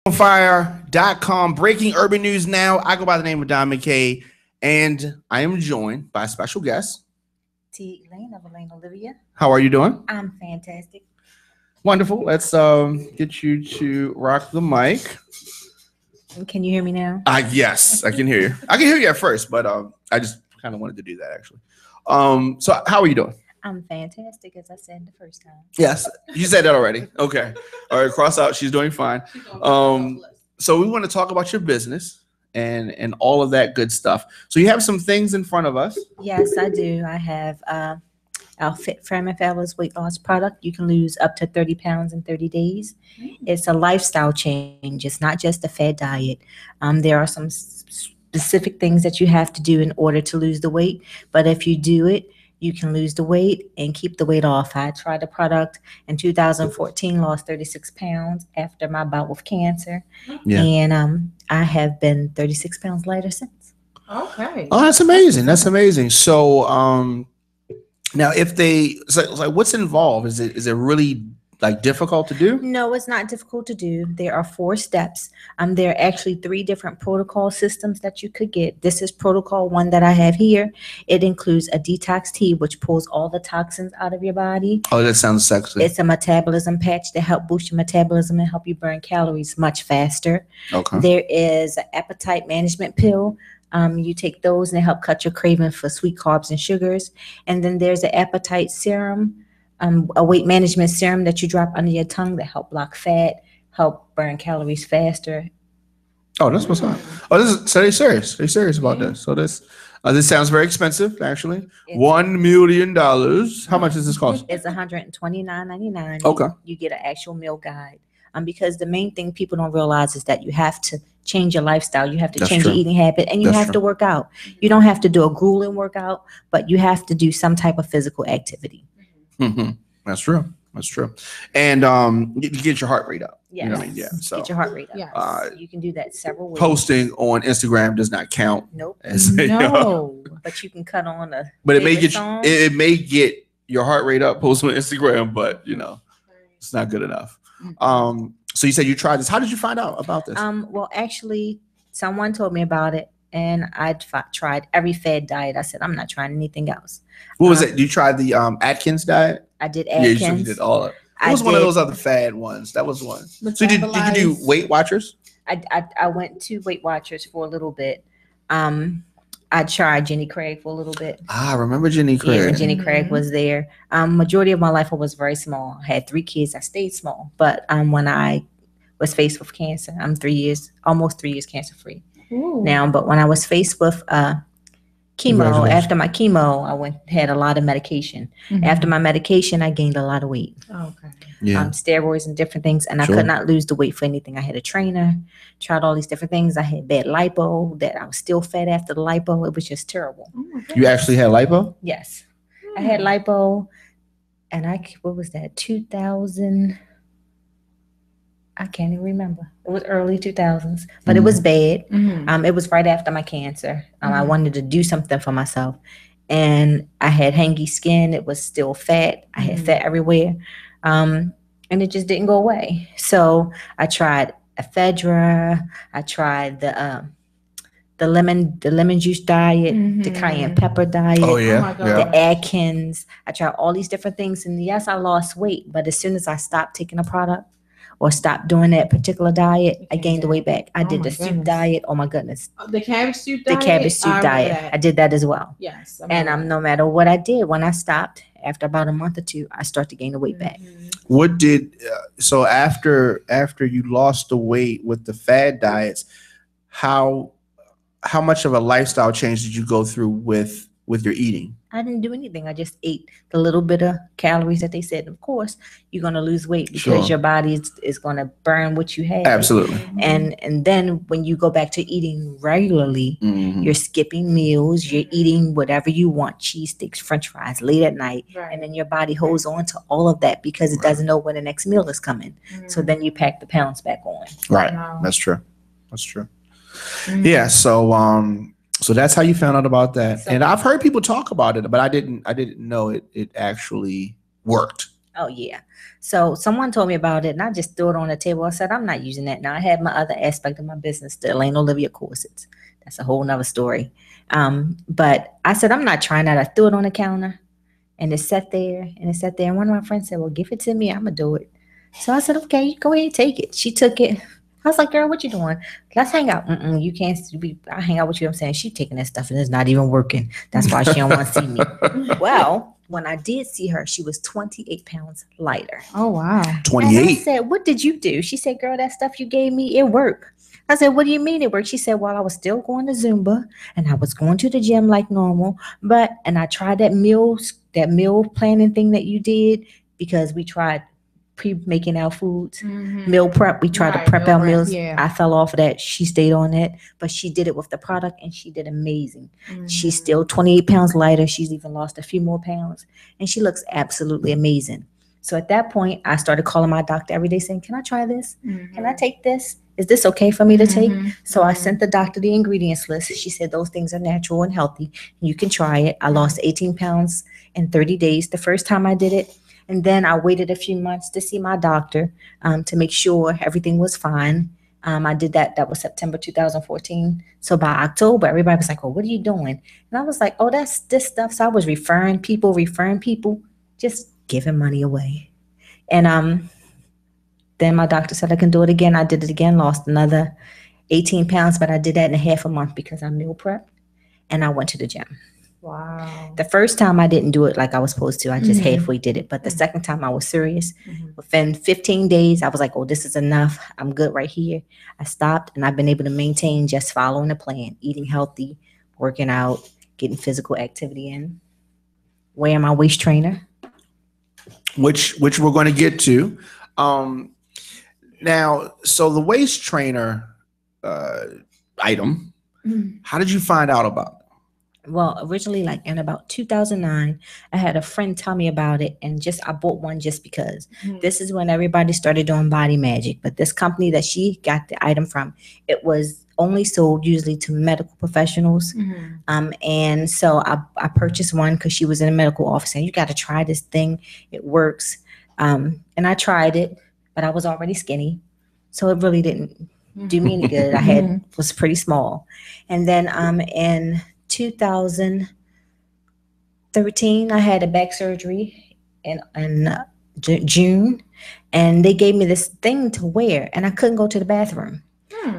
RadioOnFire.com. Breaking urban news now. I go by the name of Don McKay, and I am joined by a special guest. Elaine of Elaine Olivia. How are you doing? I'm fantastic. Wonderful. Let's get you to rock the mic. Can you hear me now? Yes, I can hear you. I can hear you at first, but I just kind of wanted to do that actually. So how are you doing? I'm fantastic, as I said the first time. Yes, you said that already. Okay. All right, cross out. She's doing fine. So we want to talk about your business and all of that good stuff. So you have some things in front of us. Yes, I do. I have our Fit Firm Fabulous weight loss product. You can lose up to 30 pounds in 30 days. It's a lifestyle change. It's not just a fad diet. There are some specific things that you have to do in order to lose the weight. But if you do it, you can lose the weight and keep the weight off. I tried the product in 2014, lost 36 pounds after my bout with cancer. Yeah. And I have been 36 pounds lighter since. Okay. Oh, that's amazing. That's amazing. So now if they, like what's involved? Is it really like difficult to do? No, it's not difficult to do. There are 4 steps. There are actually 3 different protocol systems that you could get. This is protocol 1 that I have here. It includes a detox tea, which pulls all the toxins out of your body. Oh, that sounds sexy. It's a metabolism patch to help boost your metabolism and help you burn calories much faster. Okay. There is an appetite management pill. You take those and they help cut your craving for sweet carbs and sugars. And then there's an appetite serum, a weight management serum that you drop under your tongue that help block fat, help burn calories faster. Oh, that's what's up. Oh, so they're serious. They're serious about this. So this sounds very expensive, actually. $1 million. How much does this cost? It's $129.99. Okay. You get an actual meal guide. Because the main thing people don't realize is that you have to change your lifestyle. You have to change your eating habit, and you have to work out. You don't have to do a grueling workout, but you have to do some type of physical activity. Mm-hmm. That's true. That's true. And you get your heart rate up. Yes. You know what I mean? Yeah. So get your heart rate up. Yes. You can do that several ways. Posting on Instagram does not count. Nope. No. But you can cut on a. But it may get your heart rate up. Post on Instagram, but it's not good enough. So you said you tried this. How did you find out about this? Well, actually, someone told me about it, and I tried every fad diet. I said, I'm not trying anything else. What was it? You tried the Atkins diet? I did Atkins. Yeah, you did all of it. What was one of those other fad ones? That was one. So did you do Weight Watchers? I went to Weight Watchers for a little bit. I tried Jenny Craig for a little bit. I remember Jenny Craig. Yeah, when Jenny Craig was there. Majority of my life I was very small. I had 3 kids. I stayed small. But when I was faced with cancer, I'm almost 3 years cancer free now. But when I was faced with chemo, after my chemo, I had a lot of medication. After my medication, I gained a lot of weight. Okay. Yeah. Steroids and different things, and I could not lose the weight for anything. I had a trainer, tried all these different things. I had bad lipo, that I was still fat after the lipo. It was just terrible. You actually had lipo? Yes. I had lipo, and what was that, 2000? I can't even remember. It was early 2000s, but it was bad. It was right after my cancer. I wanted to do something for myself, and I had hangy skin. It was still fat. I had fat everywhere, and it just didn't go away. So I tried ephedra. I tried the lemon juice diet, the cayenne pepper diet, the Atkins. I tried all these different things, and yes, I lost weight. But as soon as I stopped taking a product or stopped doing that particular diet, I gained the weight back. I did the soup diet. Oh my goodness. The cabbage soup diet? The cabbage soup diet. I did that as well. Yes. And no matter what I did, when I stopped, after about a month or 2, I started to gain the weight back. What did, so after you lost the weight with the fad diets, how much of a lifestyle change did you go through with your eating? I didn't do anything. I just ate the little bit of calories that they said. Of course, you're going to lose weight because your body is going to burn what you had. Absolutely. And then when you go back to eating regularly, you're skipping meals. You're eating whatever you want, cheese sticks, French fries, late at night. Right. And then your body holds on to all of that because it doesn't know when the next meal is coming. So then you pack the pounds back on. Right. Wow. That's true. That's true. Yeah. So that's how you found out about that. And I've heard people talk about it, but I didn't know it actually worked. Oh yeah. So someone told me about it and I just threw it on the table. I said, I'm not using that. Now I had my other aspect of my business, the Elaine Olivia corsets. That's a whole nother story. But I said, I'm not trying that. I threw it on the counter and it sat there and it sat there. And one of my friends said, well, give it to me. I'm going to do it. So I said, okay, you go ahead and take it. She took it. I was like, girl, what you doing? Let's hang out. You can't be, I hang out with you. I'm saying she's taking that stuff and it's not even working. That's why she don't want to see me. Well, when I did see her, she was 28 pounds lighter. Oh, wow. 28. And I said, what did you do? She said, girl, that stuff you gave me, it worked. I said, what do you mean it worked? She said, well, I was still going to Zumba and I was going to the gym like normal, and I tried that meal planning thing that you did because we tried pre-making our foods, meal prep. We tried to prep our meals. Yeah. I fell off of that. She stayed on it, but she did it with the product and she did amazing. She's still 28 pounds lighter. She's even lost a few more pounds and she looks absolutely amazing. So at that point, I started calling my doctor every day saying, can I try this? Can I take this? Is this okay for me to take? So I sent the doctor the ingredients list. She said those things are natural and healthy. You can try it. I lost 18 pounds in 30 days the first time I did it. And then I waited a few months to see my doctor to make sure everything was fine. I did that. That was September 2014. So by October, everybody was like, oh, what are you doing? And I was like, oh, that's this stuff. So I was referring people, just giving money away. And then my doctor said I can do it again. I did it again, lost another 18 pounds, but I did that in a half a month because I meal prepped and I went to the gym. Wow. The first time I didn't do it like I was supposed to. I just halfway did it. But the second time I was serious. Within 15 days, I was like, oh, this is enough. I'm good right here. I stopped and I've been able to maintain just following the plan, eating healthy, working out, getting physical activity in, wearing my waist trainer. Which we're going to get to. Now, so the waist trainer item, how did you find out about it? Well, originally, like in about 2009, I had a friend tell me about it and I bought one just because. This is when everybody started doing body magic. But this company that she got the item from, it was only sold usually to medical professionals. And so I purchased one because she was in a medical office and you got to try this thing. It works. And I tried it, but I was already skinny. So it really didn't do me any good. I was pretty small. And then in 2013, I had a back surgery in June, and they gave me this thing to wear, and I couldn't go to the bathroom.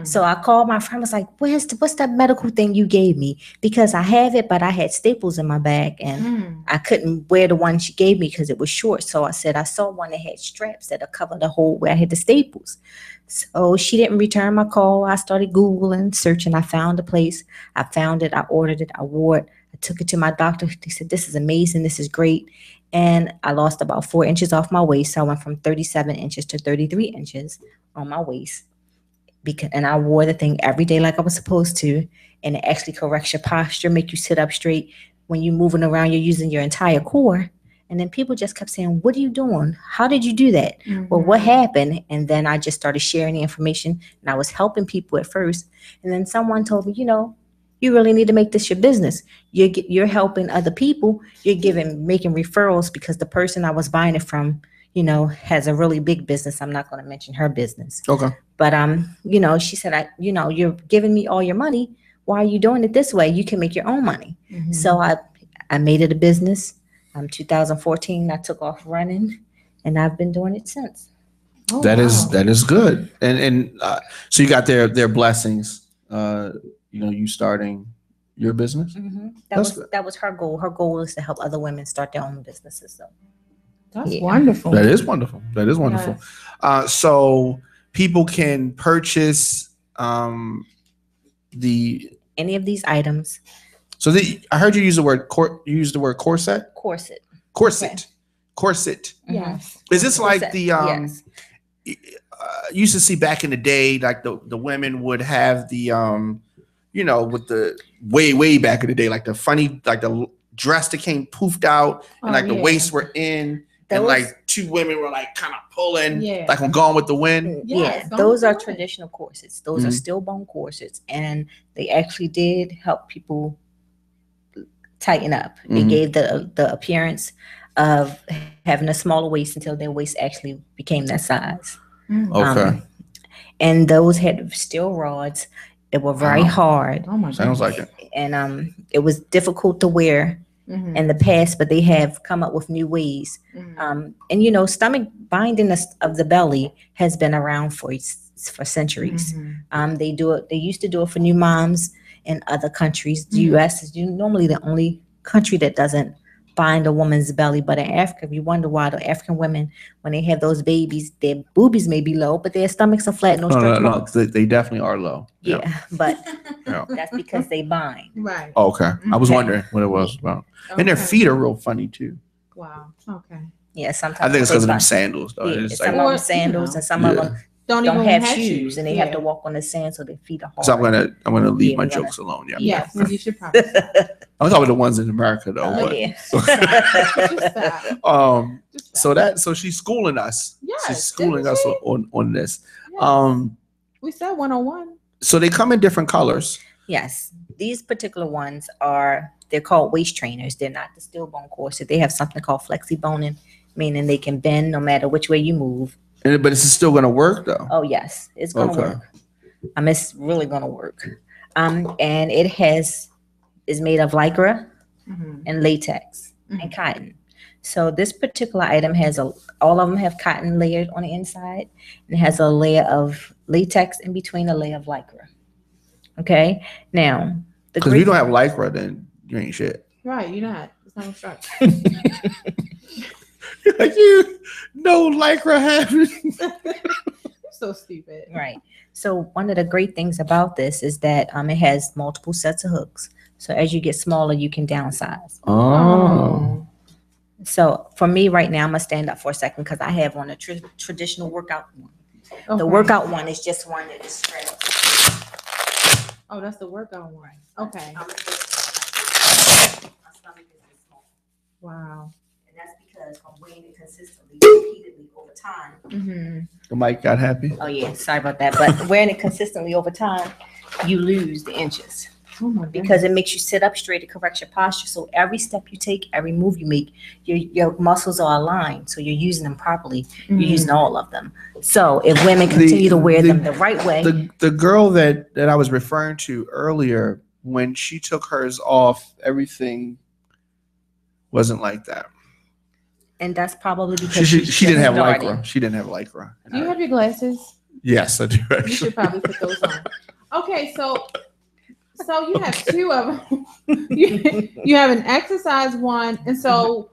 So I called my friend. I was like, what's that medical thing you gave me? Because I have it, but I had staples in my back, and I couldn't wear the one she gave me because it was short. So I said, I saw one that had straps that'll cover the hole where I had the staples. So she didn't return my call. I started Googling, searching. I found the place. I found it. I ordered it. I wore it. I took it to my doctor. They said, this is amazing. This is great. And I lost about 4 inches off my waist. So I went from 37 inches to 33 inches on my waist. And I wore the thing every day like I was supposed to. And it actually corrects your posture, make you sit up straight. When you're moving around, you're using your entire core. And then people just kept saying, what are you doing? How did you do that? Well, what happened? And then I just started sharing the information and I was helping people at first. And then someone told me, you really need to make this your business. You're helping other people. You're making referrals because the person I was buying it from, has a really big business. I'm not going to mention her business. Okay. But, she said, you're giving me all your money. Why are you doing it this way? You can make your own money. So I made it a business. 2014, I took off running, and I've been doing it since. Oh, that is good, and so you got their blessings. You starting your business. That was her goal. Her goal is to help other women start their own businesses. So that's wonderful. That is wonderful. Yes. So people can purchase any of these items. So I heard you use the word corset. Corset. Yes. Is this like the yes. Used to see back in the day, like the women would have the with the way back in the day, like the funny, like the dress that came poofed out and the waists were in. And like two women were like kind of pulling, like on Gone with the Wind. Yeah, those are traditional corsets. Those are still bone corsets, and they actually did help people tighten up. They gave the appearance of having a smaller waist until their waist actually became that size. Okay. And those had steel rods. It were very hard. Oh my Sounds goodness. like it. And it was difficult to wear Mhm. in the past, but they have come up with new ways. Mhm. And stomach binding of the belly has been around for centuries. Mhm. They do it. They used to do it for new moms in other countries. The Mhm. U.S. is normally the only country that doesn't bind a woman's belly. But in Africa, you wonder why the African women, when they have those babies, their boobies may be low, but their stomachs are flat, no No, stretch no, no. marks. They definitely are low. Yeah, but Yeah. that's because they bind. Right. Oh, okay. I was Okay. wondering what it was about. And their Okay. feet are real funny too. Wow. Okay. Yeah, sometimes I think it's they because of them bind. sandals, though. Yeah, It's some like, of them sandals, and some of them Don't don't even have have shoes, and they have to Yeah. walk on the sand, so their feet are hard. so I'm gonna leave Yeah, my we're gonna- jokes alone. Yeah. Yes, Okay. you should probably. Stop. I'm talking about the ones in America though. Oh, but- yeah. Just stop. Just stop. So she's schooling us. Yes, She's schooling isn't us she? on this. Yes. We said 101. So they come in different colors. Yes, these particular ones they're called waist trainers. They're not the stillbone corset. They have something called flexi boning, meaning they can bend no matter which way you move. But it's still gonna work though. Oh yes, it's gonna Okay. work. It's really gonna work. And it is made of lycra Mhm. and latex and cotton. So this particular item all of them have cotton layered on the inside, and it has a layer of latex in between, a layer of lycra. Okay, now Because if you don't have lycra, then you ain't shit. Right, you're not. It's not instruct. Like you, no lycra happening. You're so stupid. Right. So one of the great things about this is that it has multiple sets of hooks. So as you get smaller, you can downsize. Oh. So for me right now, I'm gonna stand up for a second because I have on a traditional workout one. Okay. The workout one is just one that is stretched. Oh, that's the workout one. Okay. My stomach is this small. Wow. And that's because I'm weighing it consistently, repeatedly over time. Mm-hmm. The mic got happy. Oh yeah, sorry about that. But wearing it consistently over time, you lose the inches. Oh my goodness. Because it makes you sit up straight, it corrects your posture. So every step you take, every move you make, your muscles are aligned. So you're using them properly. You're using all of them. So if women continue to wear them the right way. The girl that I was referring to earlier, when she took hers off, everything wasn't like that. And that's probably because She didn't have starting. lycra. She didn't have lycra. Do you have your glasses? Yes, I do. You Actually. should probably put those on. Okay, so you have two of them. you have an exercise one, and so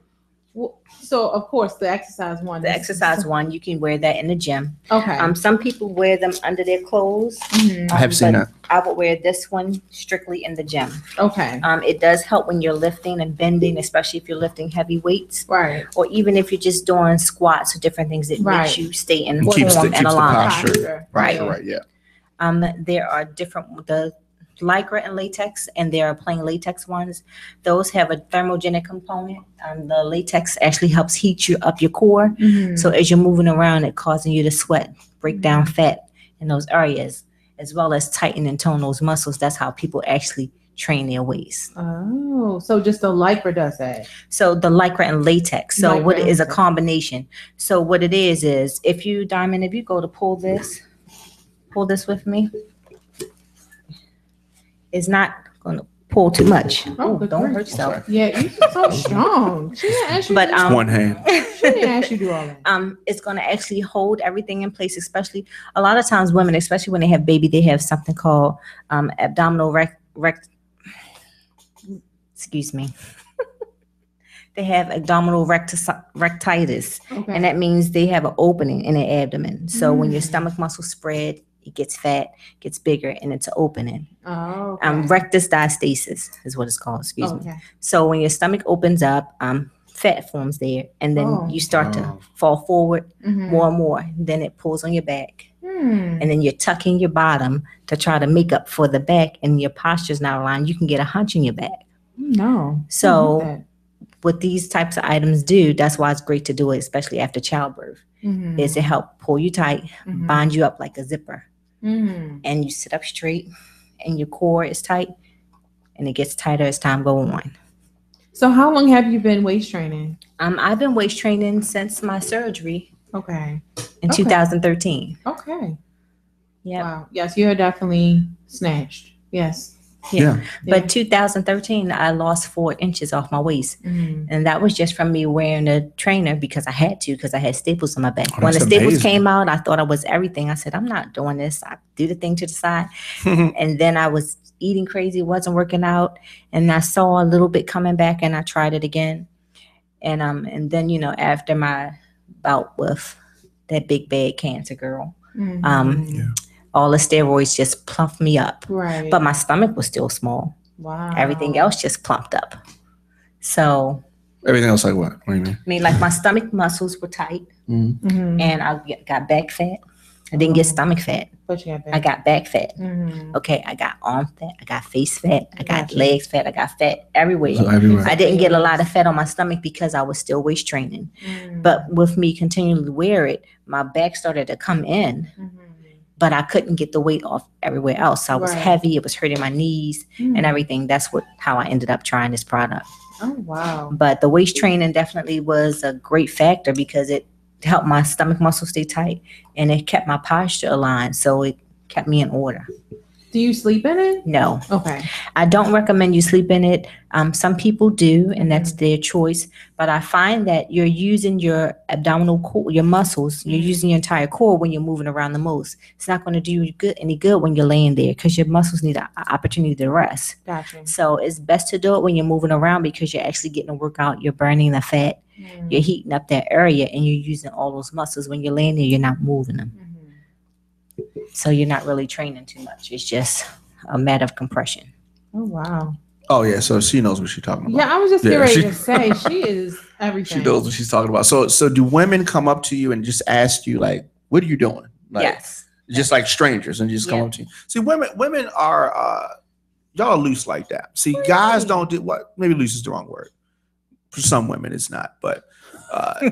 of course the exercise one. The exercise one, you can wear that in the gym. Okay. Some people wear them under their clothes. Mhm. I have seen but that. I would wear this one strictly in the gym. Okay. It does help when you're lifting and bending, especially if you're lifting heavy weights, Right. or even if you're just doing squats or different things. It Right. makes you stay in Keeps form the and aligned. posture. Right. Right. Yeah. There are the lycra and latex, and there are plain latex ones. Those have a thermogenic component. The latex actually helps heat you up your core. Mhm. So as you're moving around, it causing you to sweat, break down fat in those areas, as well as tighten and tone those muscles. That's how people actually train their waist. Oh, so just the lycra does that. So the lycra and latex. So Lycra what and is a latex. combination? So what it is if you go to pull this with me, it's not going to pull too much. Oh, Ooh, good don't grief. hurt yourself. Yeah, you're so strong. She didn't ask you. But to, One hand. she didn't ask you to do all that. It's going to actually hold everything in place, especially a lot of times women, especially when they have baby, they have something called abdominal excuse me. They have abdominal rectitis, Okay. and that means they have an opening in their abdomen. So when your stomach muscles spread, it gets fat, gets bigger, and it's an opening. Oh. Okay. Rectus diastasis is what it's called. Excuse me. Okay. So when your stomach opens up, fat forms there, and then you start to fall forward Mhm. more and more. Then it pulls on your back, Hmm. and then you're tucking your bottom to try to make up for the back, and your posture's not aligned. You can get a hunch in your back. No. So what these types of items do, that's why it's great to do it, especially after childbirth, mm-hmm. is to help pull you tight, Mhm. bind you up like a zipper, Mhm. and you sit up straight, and your core is tight, and it gets tighter as time goes on. So how long have you been waist training? I've been waist training since my surgery. Okay. In 2013. Okay. Yeah. Wow. Yes, you are definitely snatched. Yes. Yeah. But 2013, I lost 4 inches off my waist. And that was just from me wearing a trainer because I had to, because I had staples on my back. When the staples came out, I thought I was everything. I said, I'm not doing this. I do the thing to the side. And then I was eating crazy, wasn't working out. And I saw a little bit coming back and I tried it again. And then, after my bout with that big bad cancer girl, all the steroids just plumped me up. Right. But my stomach was still small. Wow. Everything else just plumped up. So. Everything else like what? What do you mean? I mean, like my stomach muscles were tight. And I got back fat. I didn't get stomach fat. But you got back. I got back fat. Okay, I got arm fat. I got face fat. I got legs fat. I got fat everywhere. So everywhere. I didn't get a lot of fat on my stomach because I was still waist training. But with me continuing to wear it, my back started to come in. But I couldn't get the weight off everywhere else. So I was heavy. It was hurting my knees and everything. That's how I ended up trying this product. Oh, wow. But the waist training definitely was a great factor because it helped my stomach muscles stay tight and it kept my posture aligned. So it kept me in order. Do you sleep in it? No. Okay. I don't recommend you sleep in it. Some people do, and that's their choice. But I find that you're using your abdominal core, your muscles. You're using your entire core when you're moving around the most. It's not going to do you any good when you're laying there because your muscles need an opportunity to rest. Gotcha. So it's best to do it when you're moving around because you're actually getting a workout. You're burning the fat. You're heating up that area, and you're using all those muscles. When you're laying there, you're not moving them. So you're not really training too much. It's just a matter of compression. Oh, wow. Oh, yeah. So she knows what she's talking about. Yeah, I was just getting ready to say she is everything. She knows what she's talking about. So do women come up to you and just ask you, like, what are you doing? Like, yes. Just like strangers and just come up to you. See, women are, y'all are loose like that. See, guys don't do what? Maybe loose is the wrong word. For some women, it's not. But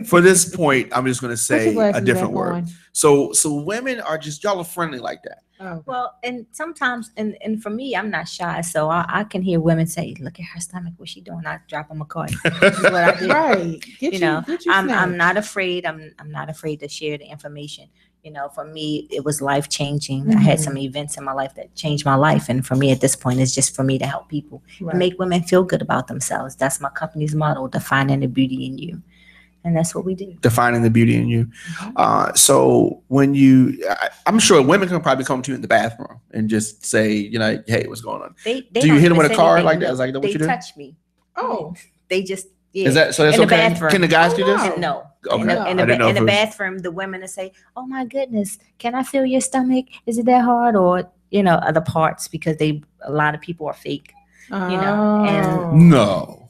for this point, I'm just going to say a different word. So women are just, y'all are friendly like that. Oh. Well, and sometimes, and for me, I'm not shy, so I can hear women say, "Look at her stomach. What's she doing?" I drop them a card. This is what I do. Right. I'm not afraid. I'm not afraid to share the information. For me, it was life changing. I had some events in my life that changed my life, and for me, at this point, it's just for me to help people and make women feel good about themselves. That's my company's motto: defining the beauty in you. And that's what we do. Defining the beauty in you. So when I'm sure women can probably come to you in the bathroom and just say, hey, what's going on? They do you hit them with a card like that? Is like what you do? They touch me. Oh. They just, yeah. Is that, so that's in okay? The bathroom. Can the guys do this? No. Okay. In the bathroom, the women will say, oh my goodness, can I feel your stomach? Is it that hard? Or, other parts, because a lot of people are fake, and no.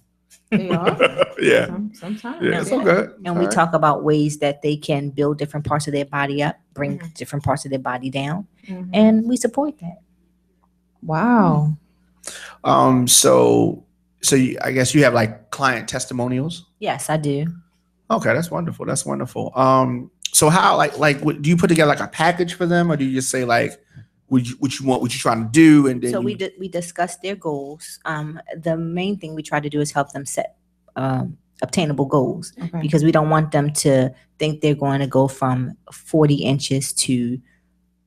They are. Yeah. Sometimes. Yeah, it's okay. And we talk about ways that they can build different parts of their body up, bring different parts of their body down, and we support that. Wow. So I guess you have like client testimonials. Yes, I do. Okay, that's wonderful. That's wonderful. So how do you put together like a package for them, or do you just say like, what you want, what you're trying to do, and then so we discuss their goals. The main thing we try to do is help them set obtainable goals, because we don't want them to think they're going to go from 40 inches to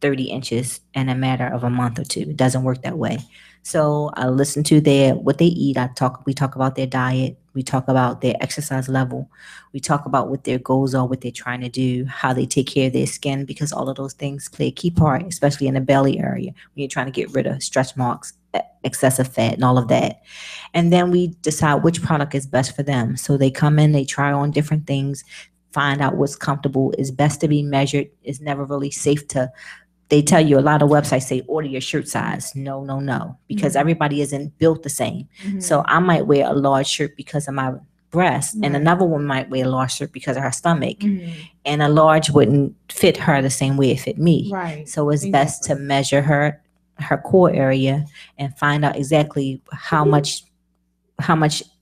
30 inches in a matter of a month or two. It doesn't work that way. So I listen to what they eat. We talk about their diet. We talk about their exercise level. We talk about what their goals are, what they're trying to do, how they take care of their skin, because all of those things play a key part, especially in the belly area when you're trying to get rid of stretch marks, excessive fat, and all of that. And then we decide which product is best for them. So they come in, they try on different things, find out what's comfortable. It's best to be measured. It's never really safe to. They tell you, a lot of websites say order your shirt size. No, because everybody isn't built the same. So I might wear a large shirt because of my breast, and another one might wear a large shirt because of her stomach, and a large wouldn't fit her the same way it fit me. Right. So it's best to measure her core area and find out exactly how much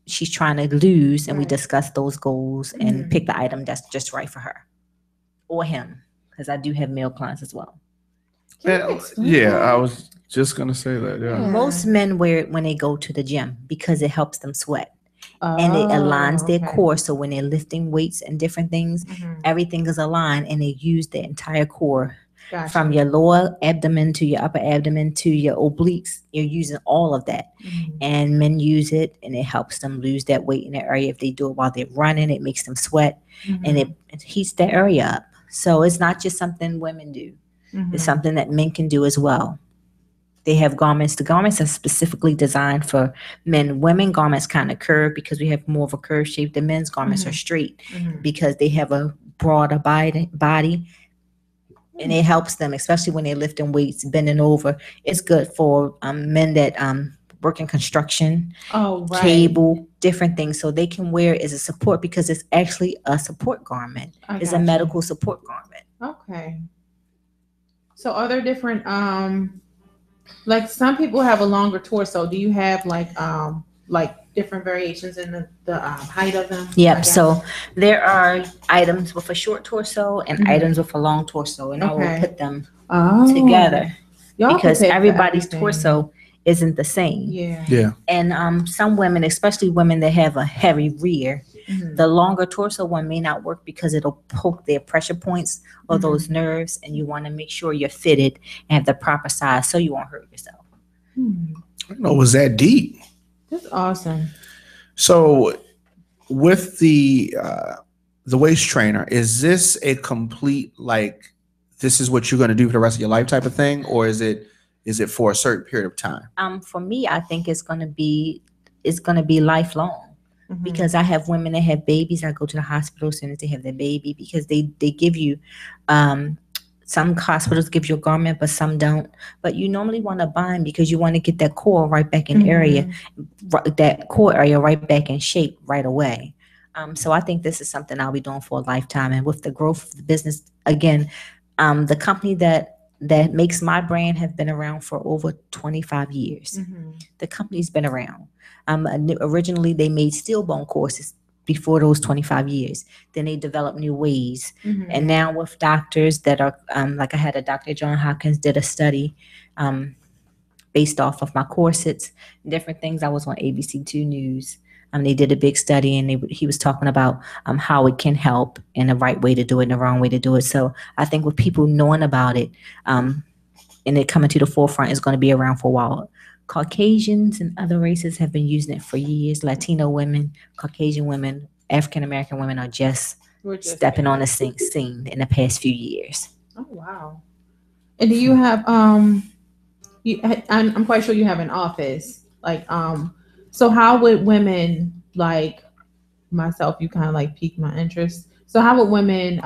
she's trying to lose, and we discuss those goals and pick the item that's just right for her or him, because I do have male clients as well. Yeah, I was just gonna say that. Yeah. Most men wear it when they go to the gym because it helps them sweat. and it aligns their okay. core. So when they're lifting weights and different things, everything is aligned, and they use the entire core. Gotcha. From your lower abdomen to your upper abdomen to your obliques, you're using all of that. And men use it, and it helps them lose that weight in the area. If they do it while they're running, it makes them sweat, and it heats the area up. So it's not just something women do. It's something that men can do as well. They have garments. The garments are specifically designed for men. Women garments kind of curve because we have more of a curve shape. The men's garments are straight because they have a broader body, and it helps them, especially when they're lifting weights, bending over. It's good for men that work in construction, cable, different things. So they can wear it as a support because it's actually a support garment. It's a medical support garment. Okay. So are there different like some people have a longer torso? Do you have like different variations in the height of them? Yep. So there are items with a short torso and items with a long torso, and I will put them together because everybody's torso isn't the same. Yeah. And some women, especially women that have a heavy rear, the longer torso one may not work because it'll poke their pressure points or those nerves, and you want to make sure you're fitted and have the proper size so you won't hurt yourself. I didn't know it was that deep. That's awesome. So with the waist trainer, is this a complete, like, this is what you're going to do for the rest of your life type of thing, or is it for a certain period of time? For me, I think it's going to be lifelong. Because I have women that have babies. I go to the hospital as soon as they have their baby because they give you, some hospitals give you a garment, but some don't. But you normally want to bind because you want to get that core right back in that core area right back in shape right away. So I think this is something I'll be doing for a lifetime. And with the growth of the business, again, the company that makes my brand have been around for over 25 years. The company's been around. Originally, they made steel bone corsets before those 25 years. Then they developed new ways. And now with doctors that are, like I had a Dr. John Hopkins did a study based off of my corsets, different things. I was on ABC2 News. They did a big study, and he was talking about how it can help and the right way to do it and the wrong way to do it. So I think with people knowing about it and it coming to the forefront, is going to be around for a while. Caucasians and other races have been using it for years. Latino women, Caucasian women, African American women are just stepping on the scene in the past few years. Oh wow! And do you have I'm quite sure you have an office. Like so how would women like myself? You kind of like piqued my interest. So how would women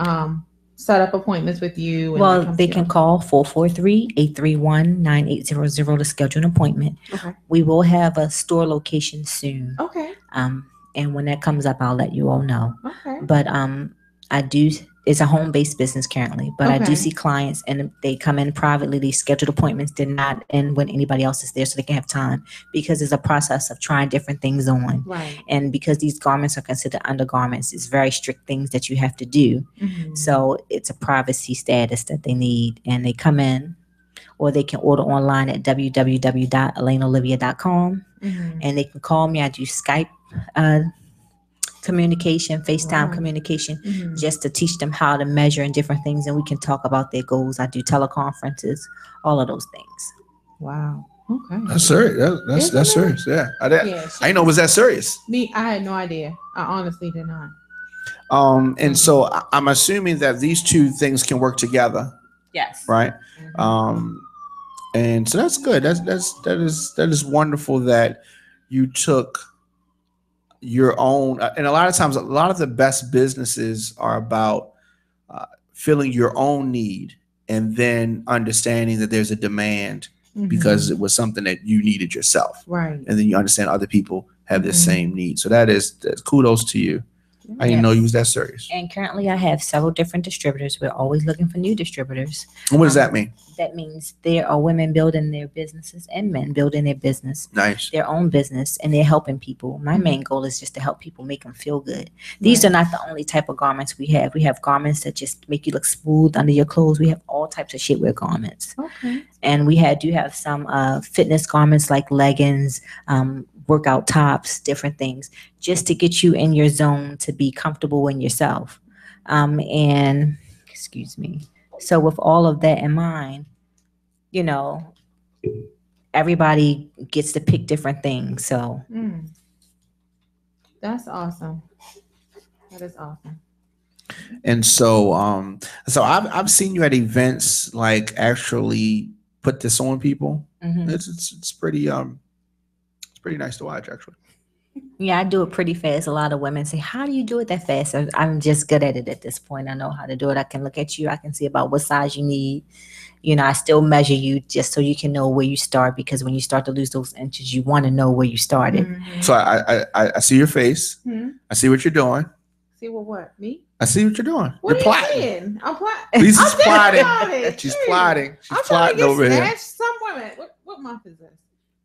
set up appointments with you? Well, they can call 443-831-9800 to schedule an appointment. Okay. We will have a store location soon. Okay. And when that comes up, I'll let you all know. Okay. But it's a home-based business currently, but I do see clients and they come in privately, they schedule appointments, they're not in when anybody else is there so they can have time, because it's a process of trying different things on. Right. And because these garments are considered undergarments, it's very strict things that you have to do. So it's a privacy status that they need, and they come in, or they can order online at www.elaineolivia.com, and they can call me. I do Skype communication, FaceTime communication, just to teach them how to measure and different things, and we can talk about their goals. I do teleconferences, all of those things. Wow. Okay. That's serious. That's serious. Yeah. I didn't know it was that serious. I had no idea. I honestly did not. And so I'm assuming that these two things can work together. Yes. Right. And so that's good. That is wonderful that you took your own, and a lot of times, a lot of the best businesses are about filling your own need and then understanding that there's a demand because it was something that you needed yourself. Right. And then you understand other people have the same need. So that's kudos to you. I didn't know you was that serious. And currently I have several different distributors. We're always looking for new distributors. And what does that mean? That means there are women building their businesses and men building their business. Nice. Their own business, and they're helping people. My main goal is just to help people make them feel good. These are not the only type of garments we have. We have garments that just make you look smooth under your clothes. We have all types of shapewear garments. Okay. And we do have some fitness garments like leggings, workout tops, different things, just to get you in your zone to be comfortable in yourself. And excuse me. So with all of that in mind, you know, everybody gets to pick different things. So That's awesome. That is awesome. And so I've seen you at events like actually put this on people. It's pretty nice to watch actually. Yeah, I do it pretty fast. A lot of women say, "How do you do it that fast?" I'm just good at it at this point. I know how to do it. I can look at you. I can see about what size you need. You know, I still measure you just so you can know where you start, because when you start to lose those inches, you want to know where you started. So I see your face. I see what you're doing. See what? Me? I see what you're doing. What you're plotting. I'm plotting. Lisa's plotting. She's plotting. She's plotting over here. Some women. What month is this?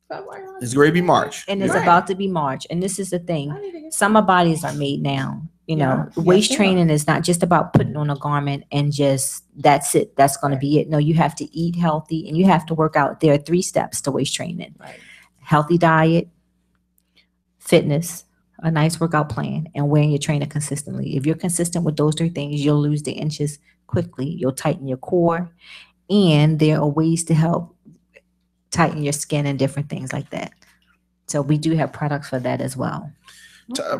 February. It's going to be March. And it's about to be March. And this is the thing. Summer bodies are made now. You know, waist training is not just about putting on a garment and just that's it. That's going to be it. No, you have to eat healthy and you have to work out. There are 3 steps to waist training. Right. Healthy diet, fitness, a nice workout plan, and wearing your trainer consistently. If you're consistent with those 3 things, you'll lose the inches quickly. You'll tighten your core, and there are ways to help tighten your skin and different things like that. So we do have products for that as well.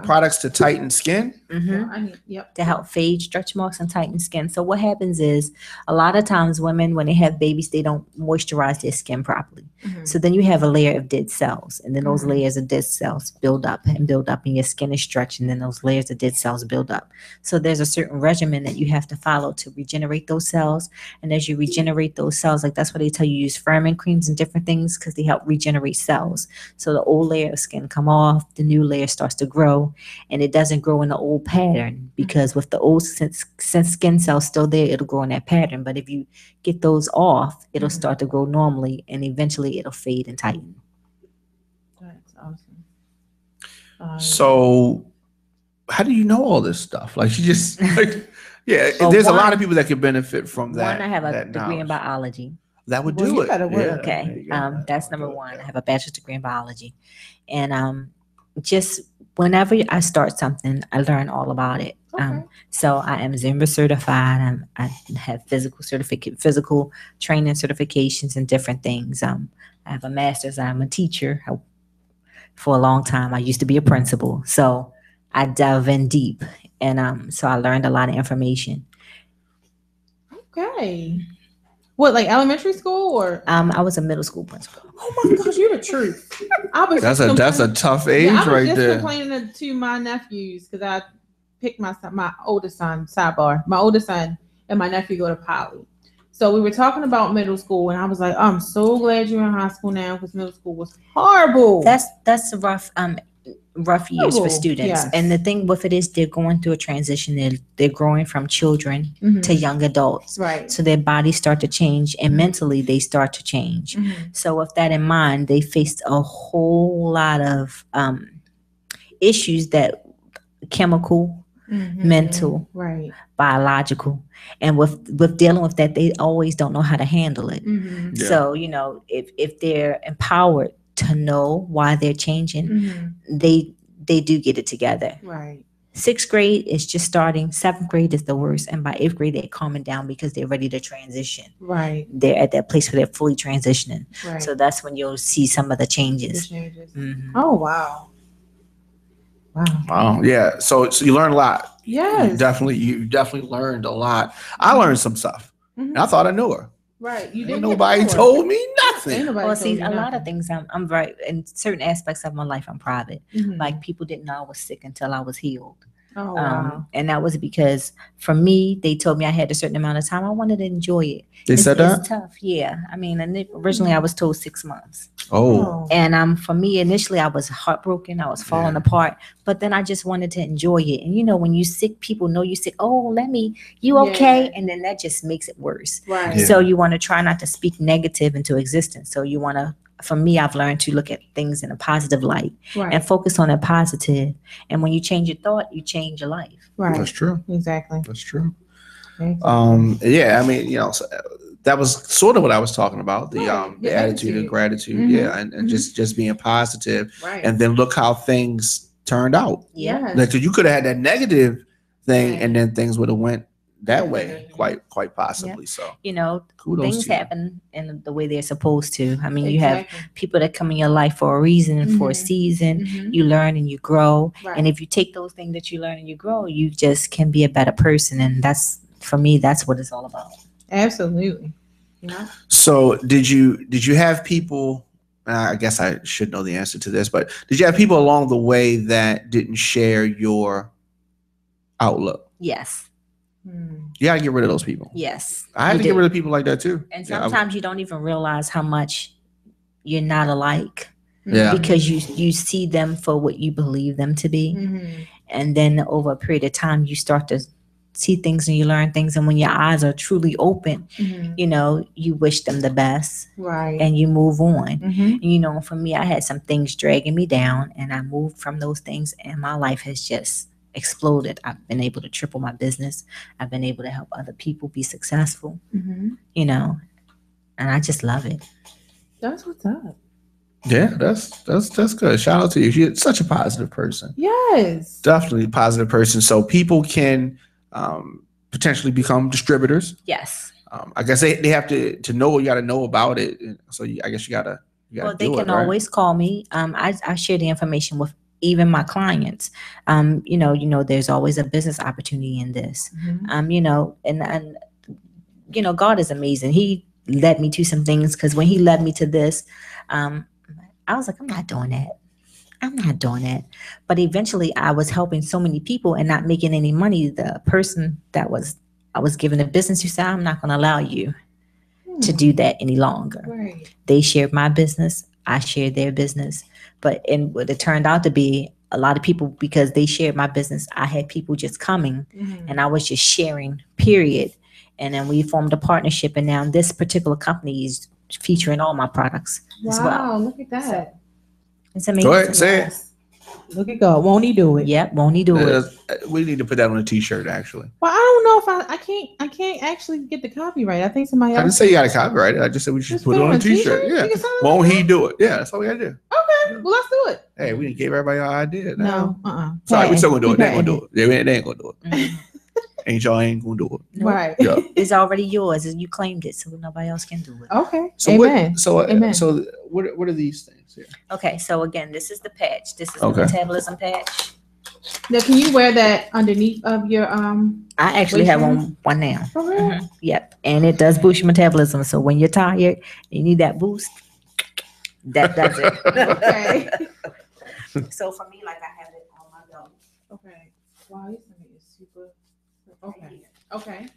Products to tighten skin? To help fade stretch marks and tighten skin. So what happens is a lot of times women, when they have babies, they don't moisturize their skin properly. So then you have a layer of dead cells, and then those layers of dead cells build up, and your skin is stretched, and then those layers of dead cells build up. So there's a certain regimen that you have to follow to regenerate those cells. And as you regenerate those cells, like that's why they tell you use firming creams and different things, because they help regenerate cells. So the old layer of skin come off, the new layer starts to grow, and it doesn't grow in the old pattern, because with the old since skin cells still there, it'll grow in that pattern. But if you get those off, it'll start to grow normally, and eventually it'll fade and tighten. That's awesome. So how do you know all this stuff? Like, you just like, there's a lot of people that could benefit from that. One, I have a degree in biology. That would do it. Okay. That's number one. I have a bachelor's degree in biology. And just whenever I start something, I learn all about it. So I am Zumba certified. I have physical training certifications and different things. I have a master's. I'm a teacher. For a long time, I used to be a principal. So I dove in deep, and so I learned a lot of information. Okay. What, like elementary school or? I was a middle school principal. Oh my gosh, you're the truth. That's a tough age right there. I was just complaining to my nephews because I picked my oldest son, sidebar. My oldest son and my nephew go to Poly. So we were talking about middle school, and I was like, I'm so glad you're in high school now, because middle school was horrible. That's a rough years for students. Yes. And the thing with it is they're going through a transition. They're growing from children to young adults. Right. So their bodies start to change, and mentally they start to change. So with that in mind, they faced a whole lot of issues that chemical, mental, biological. And with dealing with that, they always don't know how to handle it. So, if they're empowered to know why they're changing, they do get it together. Right. 6th grade is just starting. 7th grade is the worst. And by 8th grade, they're calming down because they're ready to transition. Right. They're at that place where they're fully transitioning. Right. So that's when you'll see some of the changes. Oh, wow. Wow. Yeah. So you learn a lot. Yes. You definitely learned a lot. I learned some stuff. And I thought I knew her. Right. Nobody told me nothing. Well, see, a lot of things I'm very, in certain aspects of my life, I'm private. Like, people didn't know I was sick until I was healed. Oh, wow. And that was because for me, they told me I had a certain amount of time. I wanted to enjoy it. They said that? It's tough. Yeah. I mean, originally I was told 6 months. Oh. And for me, initially I was heartbroken. I was falling apart. But then I just wanted to enjoy it. And when you sick, people know you sick. Oh, you okay? Yeah. And then that just makes it worse. Right. Yeah. So you want to try not to speak negative into existence. So you want to, for me, I've learned to look at things in a positive light and focus on a positive. And when you change your thought, you change your life. Right. That's true. Exactly. That's true. Exactly. Yeah. I mean, that was sort of what I was talking about, the The attitude and gratitude. Mhm. Yeah, and just being positive. Right. And then look how things turned out. Yeah. Like, 'cause you could have had that negative thing, Right. and then things would have went that Yeah. way, quite possibly. So You know, kudos things to you. happen in the way they're supposed to. I mean, you have Exactly. people that come in your life for a reason and for a season. Mhm. You learn and you grow. Right. And if you take those things that you learn and you grow, you just can be a better person. And that's, for me, that's what it's all about. Absolutely. Yeah. So did you have people? I guess I should know the answer to this, but did you have people along the way that didn't share your outlook? Yes. You gotta get rid of those people. Yes. I had to get rid of people like that too. And Yeah, sometimes you don't even realize how much you're not alike. Yeah. Because you see them for what you believe them to be. Mm-hmm. And then over a period of time, you start to see things and you learn things. And when your eyes are truly open, you know, you wish them the best. Right. And you move on. Mm-hmm. And, you know, for me, I had some things dragging me down and I moved from those things and my life has just exploded. I've been able to triple my business. I've been able to help other people be successful, you know, and I just love it. That's what's up. Yeah, that's good. Shout out to you. You're such a positive person. Yes. Definitely a positive person. So people can potentially become distributors. Yes. I guess they have to know, you got to know about it. So I guess you got to well, they can always call me. I share the information with even my clients. You know, there's always a business opportunity in this. You know, and you know, God is amazing. He led me to some things because when he led me to this, I was like, I'm not doing that. But eventually I was helping so many people and not making any money. The person that I was giving the business, who said, I'm not going to allow you to do that any longer. Right. They shared my business. I shared their business. But what it turned out to be, a lot of people, because they shared my business, I had people just coming and I was just sharing, period. And then we formed a partnership. And now this particular company is featuring all my products as well. Wow, look at that. So, it's amazing. Go ahead, say it. Look at God. Won't he do it? Yep, won't he do it? We need to put that on a t-shirt, actually. Well, I don't know if I can't actually get the copyright. I think somebody else. I didn't say you got to copyright it. I just said we should put it on a t-shirt. Yeah. Won't he do it? Yeah, that's all we got to do. Okay, well, let's do it. Hey, we didn't give everybody our idea. No. Sorry, we still going to do it. They ain't going to do it. They ain't going to do it. Mhm. Ain't going to do it. Nope. Right. Yeah. It's already yours and you claimed it, so nobody else can do it. Okay. So Amen. Amen. So what are these things here? Okay, so again, this is the patch. This is Okay. the metabolism patch. Now, can you wear that underneath of your I actually have one now. For real? Yep, and it does boost your metabolism. So when you're tired, you need that boost. That does it. Okay. So for me, like I have it on my belt. Okay. Wow, this thing is super. Okay. Okay.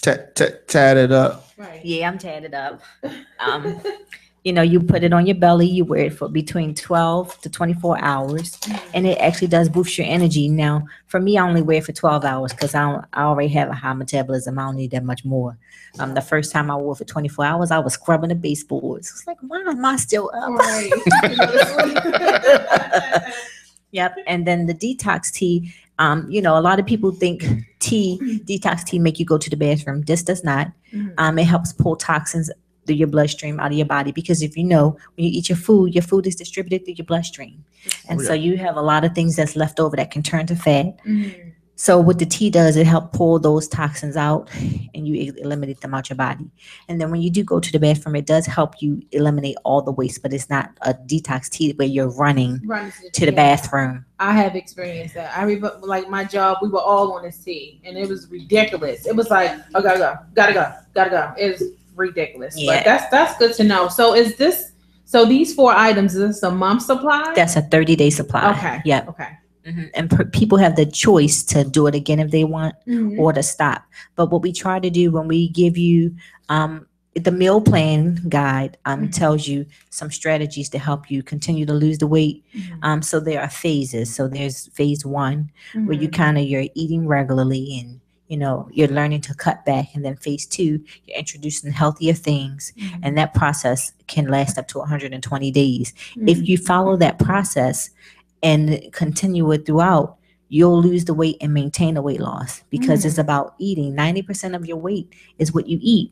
Tat it up. Right. Yeah, I'm tatted up. You know, you put it on your belly, you wear it for between 12 to 24 hours, and it actually does boost your energy. Now, for me, I only wear it for 12 hours because I already have a high metabolism. I don't need that much more. The first time I wore it for 24 hours, I was scrubbing the baseboards. It's like, why am I still up? Right. Yep. And then the detox tea, you know, a lot of people think detox tea make you go to the bathroom. This does not. It helps pull toxins through your bloodstream out of your body, because if you know, when you eat your food is distributed through your bloodstream. And so you have a lot of things that's left over that can turn to fat. So what the tea does, it helps pull those toxins out and you eliminate them out your body. And then when you do go to the bathroom, it does help you eliminate all the waste, but it's not a detox tea where you're running to the bathroom. I have experienced that. I remember, like my job, we were all on this tea, and it was ridiculous. It was like, oh, gotta go. It's ridiculous. Yeah. But that's good to know. So so these 4 items, is this a month supply? That's a 30-day supply. Okay. Yep. Okay. And people have the choice to do it again if they want, or to stop. But what we try to do when we give you the meal plan guide, tells you some strategies to help you continue to lose the weight. So there are phases. So there's phase 1 where you're eating regularly and you know you're learning to cut back, and then phase 2 you're introducing healthier things, and that process can last up to 120 days. If you follow that process and continue it throughout, you'll lose the weight and maintain the weight loss, because it's about eating. 90% of your weight is what you eat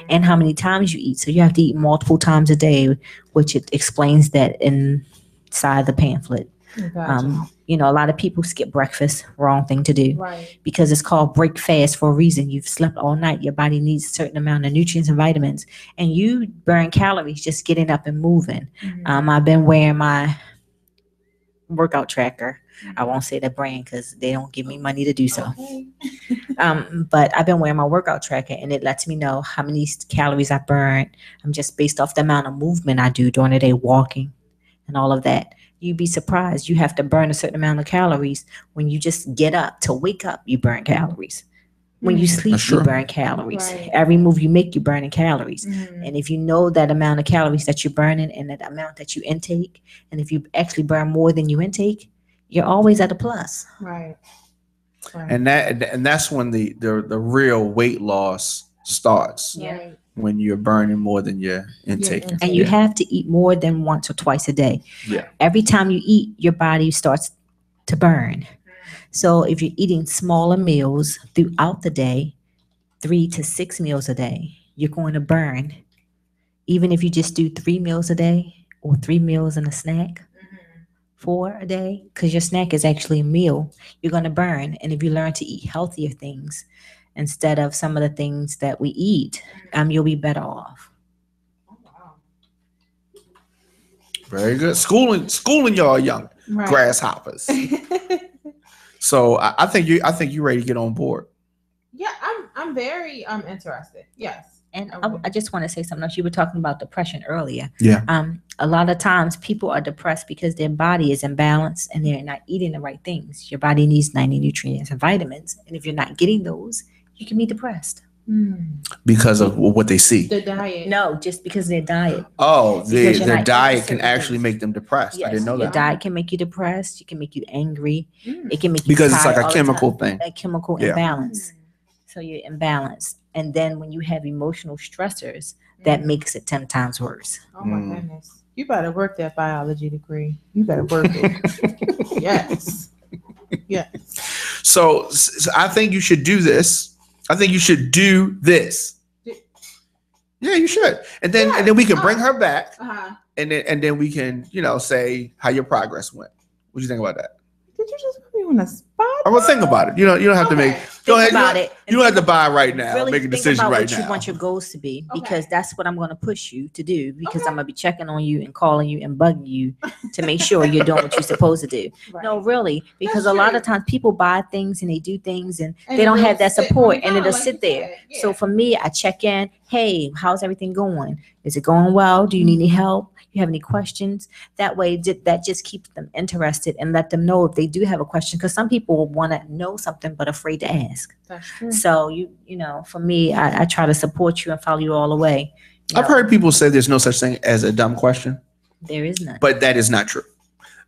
and how many times you eat. So you have to eat multiple times a day, which it explains that inside the pamphlet. Gotcha. You know, a lot of people skip breakfast, wrong thing to do, Right. because it's called break fast for a reason. You've slept all night. Your body needs a certain amount of nutrients and vitamins, and you burn calories just getting up and moving. I've been wearing my workout tracker. I won't say the brand because they don't give me money to do so. Okay. But I've been wearing my workout tracker, and it lets me know how many calories I burned. I'm just based off the amount of movement I do during the day, walking and all of that. You'd be surprised. You have to burn a certain amount of calories when you just get up. To wake up, you burn calories. When you sleep, That's you true. burn calories. Right. Every move you make, you're burning calories. And if you know that amount of calories that you're burning and that amount that you intake, and if you actually burn more than you intake, you're always at a plus. Right. Right. And that's when the real weight loss starts. Right. When you're burning more than you're intaking. And you have to eat more than once or twice a day. Yeah. Every time you eat, your body starts to burn. So if you're eating smaller meals throughout the day, 3 to 6 meals a day, you're going to burn. Even if you just do 3 meals a day or 3 meals and a snack, 4 a day, because your snack is actually a meal, you're going to burn. And if you learn to eat healthier things instead of some of the things that we eat, you'll be better off. Oh, wow. Very good. Schooling y'all young Right. grasshoppers. So I think you're ready to get on board. Yeah, I'm very interested. Yes. And Okay. I just want to say something else. You were talking about depression earlier. Yeah. A lot of times people are depressed because their body is imbalanced and they're not eating the right things. Your body needs 90 nutrients and vitamins. And if you're not getting those, you can be depressed. Because of what they see. The diet. No, just because of their diet. Oh, Because you're their not diet eating can certain actually things. make them depressed. I didn't know Your that. diet can make you depressed. It can make you angry. It can make you Because it's tired like a all the chemical time. thing. A chemical Yeah. imbalance. So you're imbalanced. And then when you have emotional stressors, that makes it 10 times worse. Oh my goodness. You better work that biology degree. You better work it. Yes. Yes. So I think you should do this. I think you should do this. Yeah, you should. And then we can bring her back, Uh-huh. and then we can, say how your progress went. What do you think about that? Did you just put me on a spot? I'm gonna think about it. You don't have to make. Go ahead. About it. You don't have to buy right now. Really Make a think decision about right what now. you want your goals to be, Okay. because that's what I'm going to push you to do, because Okay. I'm going to be checking on you and calling you and bugging you to make sure you're doing what you're supposed to do. Right. No, really, because That's a lot true. of times people buy things and they do things and And they don't it'll have that sit support, on the and it'll phone, like sit you there. said. Yeah. So for me, I check in. Hey, how's everything going? Is it going well? Do you need any help? You have any questions? That way, that just keeps them interested and let them know if they do have a question. Because some people want to know something but afraid to ask. That's true. So for me, I try to support you and follow you all the way. I've heard people say there's no such thing as a dumb question, There is none. but that is not true.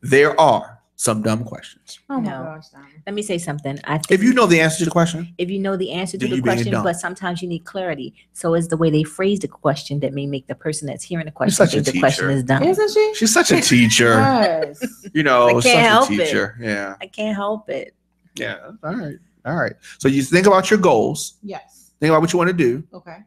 There are some dumb questions. Oh my No. gosh, Donna. Let me say something. I think If you know the answer to the question, if you know the answer to Then the you being question, dumb. but sometimes you need clarity. So it's the way they phrase the question that may make the person that's hearing the question such a think the question teacher. is dumb. Isn't she? she's such a teacher. Yes. I can't such help a it. teacher. Yeah. I can't help it. Yeah. All right. So you think about your goals. Yes. Think about what you want to do, Okay.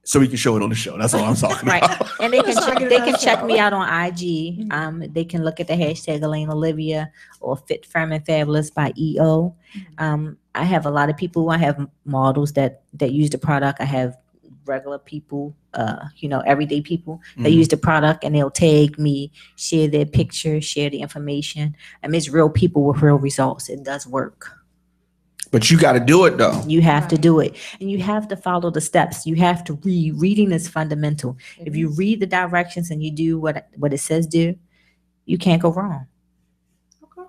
so we can show it on the show. That's all I'm talking Right. about. And they can Let's not get they it can on check show. me out on IG. They can look at the hashtag Elaine Olivia or Fit Firm and Fabulous by EO. I have a lot of people. I have models that use the product. I have regular people, everyday people that Mhm. use the product, and they'll tag me, share their picture, share the information. It's real people with real results. It does work. But you got to do it though. You have to Right. do it, and you have to follow the steps. You have to read. Reading is fundamental. If you read the directions and you do what it says do, you can't go wrong. Okay.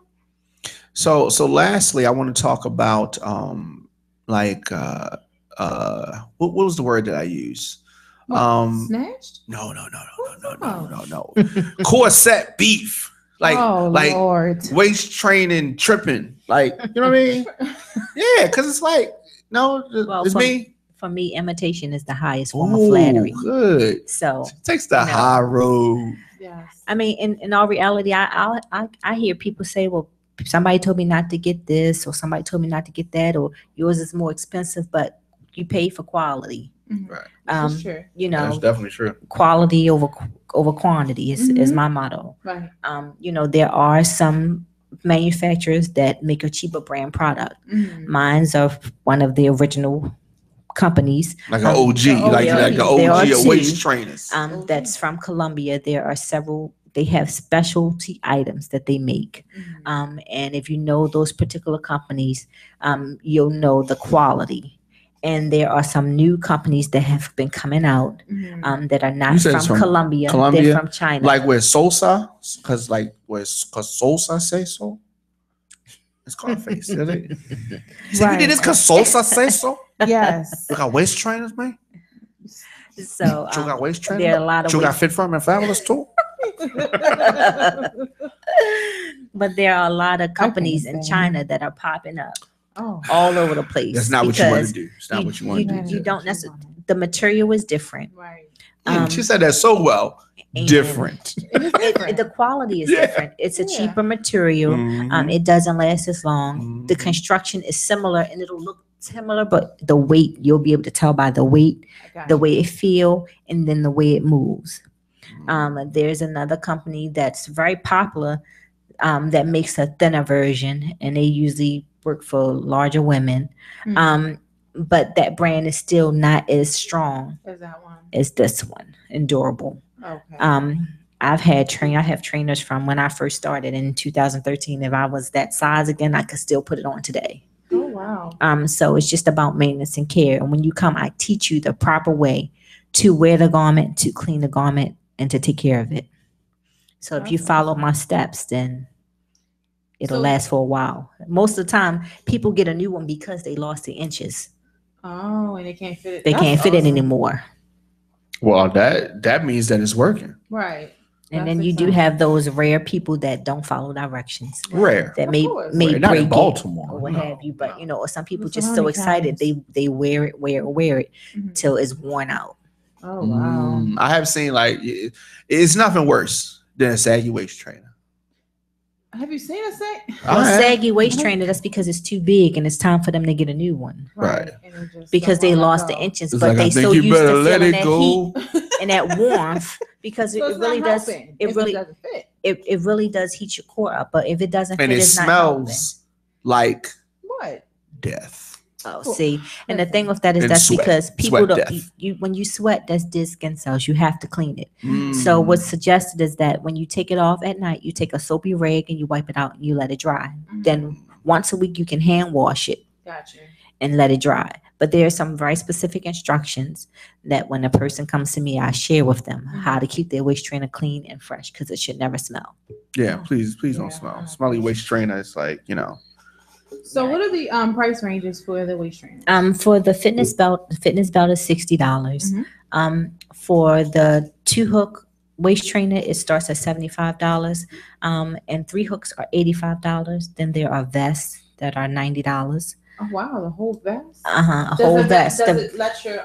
So lastly, I want to talk about what was the word that I use? What, snatched? No. Corset beef. Like Lord. waist training tripping. Like, you know what I mean? Yeah, because it's like, no, Well, it's me. For me, imitation is the highest form of Oh, flattery. good. So, Takes the you know. high road. Yes. I mean, in all reality, I hear people say, well, somebody told me not to get this, or somebody told me not to get that, or yours is more expensive, but you pay for quality. Right. That's true. You That's know, definitely true. quality over quantity is my motto. Right. You know, there are some manufacturers that make a cheaper brand product. Mine's are one of the original companies, Like an OG, like the OG of waist trainers. That's from Colombia. There are several. They have specialty items that they make, and if you know those particular companies, you'll know the quality. And there are some new companies that have been coming out that are not from Colombia. They're from China. Like where Sosa, because Sosa say so. It's Scarface, is it? See, we did this because Sosa say so. Yes. You got waist trainers, man. So you got waist trainers. There are a lot of. You got Fit Firm and Fabulous too. But there are a lot of companies in China that are popping up. All over the place. That's not what you want to do. It's not what you want to do. You don't necessarily. The material is different. Right. She said that so well. Different. The quality is different. It's a cheaper material. It doesn't last as long. The construction is similar, and it'll look similar, but the weight, you'll be able to tell by the weight, the way it feel, and then the way it moves. There's another company that's very popular that makes a thinner version, and they usually work for larger women. But that brand is still not as strong as this one, and durable. Okay. I have trainers from when I first started in 2013. If I was that size again, I could still put it on today. Oh wow. So it's just about maintenance and care. And when you come, I teach you the proper way to wear the garment, to clean the garment, and to take care of it. So if you follow my steps, then it'll last for a while. Most of the time, people get a new one because they lost the inches. Oh, and they can't fit it. They can't fit it anymore. Well, that means that it's working. Right. And then you do have those rare people that don't follow directions. Rare. That may not break in Baltimore or what have you. But or some people just so excited they wear it till it's worn out. Oh wow. I have seen it's nothing worse than a saggy waist trainer. Have you seen a sag? Saggy waist trainer, that's because it's too big and it's time for them to get a new one. Right. Because they lost the inches, but they so used to feeling that heat and that warmth because it really does. It really does heat your core up. But if it doesn't fit, it it's not smells like what? Death. Oh, see, and the thing with that is that's because people don't. When you sweat, that's dead skin cells. You have to clean it. So what's suggested is that when you take it off at night, you take a soapy rag and you wipe it out and you let it dry. Then once a week you can hand wash it. Gotcha. And let it dry. But there are some very specific instructions that when a person comes to me, I share with them how to keep their waist trainer clean and fresh because it should never smell. Yeah, please don't smell. Smelly waist trainer is So what are the price ranges for the waist trainer? For the fitness belt is $60. For the 2-hook waist trainer, it starts at $75. And 3 hooks are $85. Then there are vests that are $90. Oh wow, the whole vest. A whole vest. Does it let your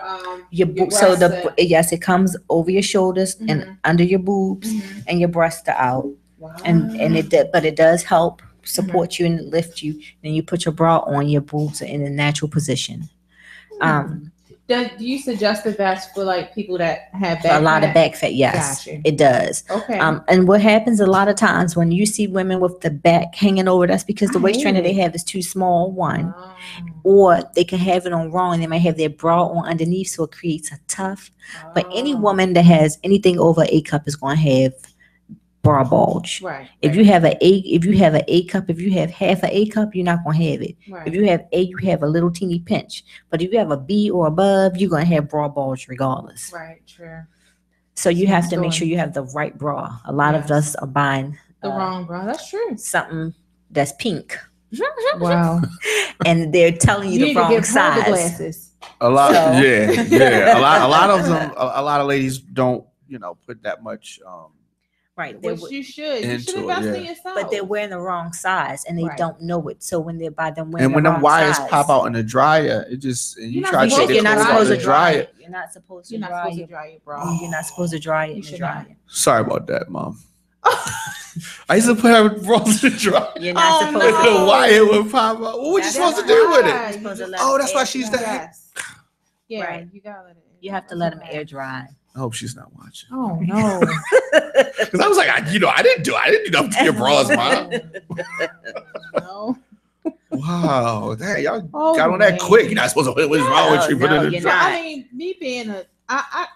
yes, it comes over your shoulders and under your boobs, and your breasts are out. Wow. And it does help support you and lift you. Then you put your bra on, your boobs are in a natural position. Do you suggest the vest for people that have a lot of back fat? Yes, gotcha. It does. Okay. And what happens a lot of times when you see women with the back hanging over, that's because the waist trainer they have is too small, one, or they can have it on wrong. They might have their bra on underneath, so it creates a tuft. But any woman that has anything over A cup is going to have bra bulge. Right. If you have an A cup, if you have half an A cup, you're not gonna have it. Right. If you have A, you have a little teeny pinch. But if you have a B or above, you're gonna have bra bulge regardless. Right. True. So you have to make sure you have the right bra. A lot of us are buying the wrong bra. That's true. Something that's pink. Wow. And they're telling you the wrong size. Glasses. A lot. Yeah. A lot of them. A lot of ladies don't put that much. Right. Which you should. You should invest in yourself. But they're wearing the wrong size and they don't know it. So when they buy them wearing and when the them wires pop out in the dryer, it just you're not supposed to dry it. You're not supposed to dry your bra. You're not supposed to dry it in the dryer. Sorry about that, Mom. I used to put her bras in the dryer. You're not supposed And to. the wire would pop up. What you supposed to do with it? Oh, that's why she used to have. Yes. Yeah, Right. you gotta let it. You have to let them air dry. I hope she's not watching. Oh no. Because I was like, I didn't do nothing to your bras, Mom. No. Wow, dang, y'all Oh, got on that man. quick. You're not supposed to. What's wrong with you? No, Put it in the you're dryer. not. I mean, me being I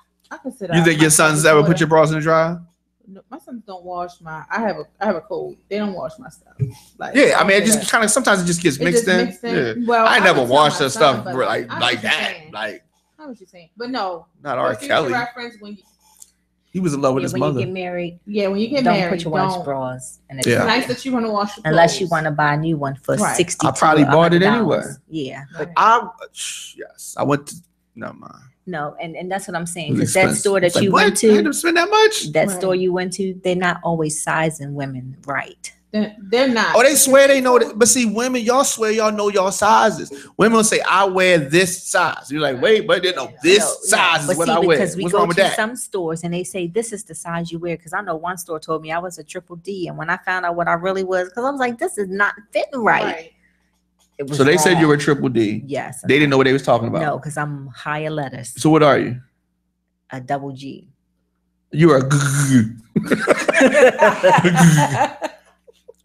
consider. You think your sons ever put your bras in the dryer? No, my sons don't wash my. I have a code. They don't wash my stuff. Like, Yeah, I mean, it don't just do that. kind of sometimes it just gets It mixed just in. mixed in. Yeah. Well, I never would tell washed my her son, stuff but like I know what you're that. saying. Like I know what you're saying, but no. not For R. future Kelly. reference, when you, He was in love with his When mother. you get married, when you get don't married, put your wash bras in the Yeah. It's dryer. nice that you want to wash your Unless clothes. you want to buy a new one for Right. $60. I probably bought it anyway. Yeah, but Yes, I went to. Never mind. no, and that's what I'm saying. It was Because that expensive. store that It's like, you what? went I had to, to spend that much? that Right. store you went to, they're not always sizing women right. They're not. Oh, they swear they know that. But see, women, y'all swear y'all know y'all sizes. Women will say, I wear this size. You're like, wait, but they know this size But is what see, I wear. because we What's go wrong with to that? some stores and they say this is the size you wear. Because I know one store told me I was a triple D, and when I found out what I really was, because I was like, this is not fitting right. It was So they said wrong. you were triple D. Yes. They didn't know what they was talking about. No, because I'm higher letters. So what are you? A double G. You are.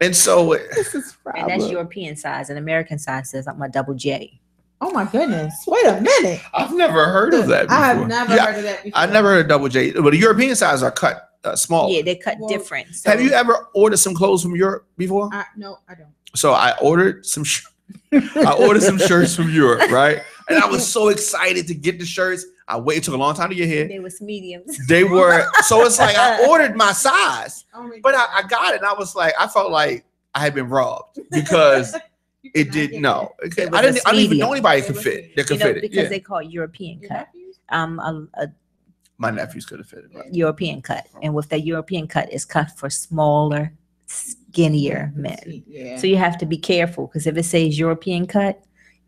And so This is And that's European size. And American size says I'm a double J. Oh my goodness! Wait a minute. I've never heard of that before. I have never heard of that before. I never heard of double J. But the European sizes are cut small. Yeah, they cut Well, different. So Have you ever ordered some clothes from Europe before? No, I don't. So I ordered some shirts from Europe, right? And I was so excited to get the shirts. I waited, it took a long time to get here. They was mediums. They were, so it's like I ordered my size, Oh my but God. I got it. And I was like, I felt like I had been robbed because You it cannot did get no. It I was didn't even medium. know anybody It could was fit. medium. That could You know, fit it. because Yeah. they call it European Your cut. nephews? A My nephews could have fit it. Right? European cut, and with that European cut, is cut for smaller, skinnier men. Yeah. So you have to be careful because if it says European cut,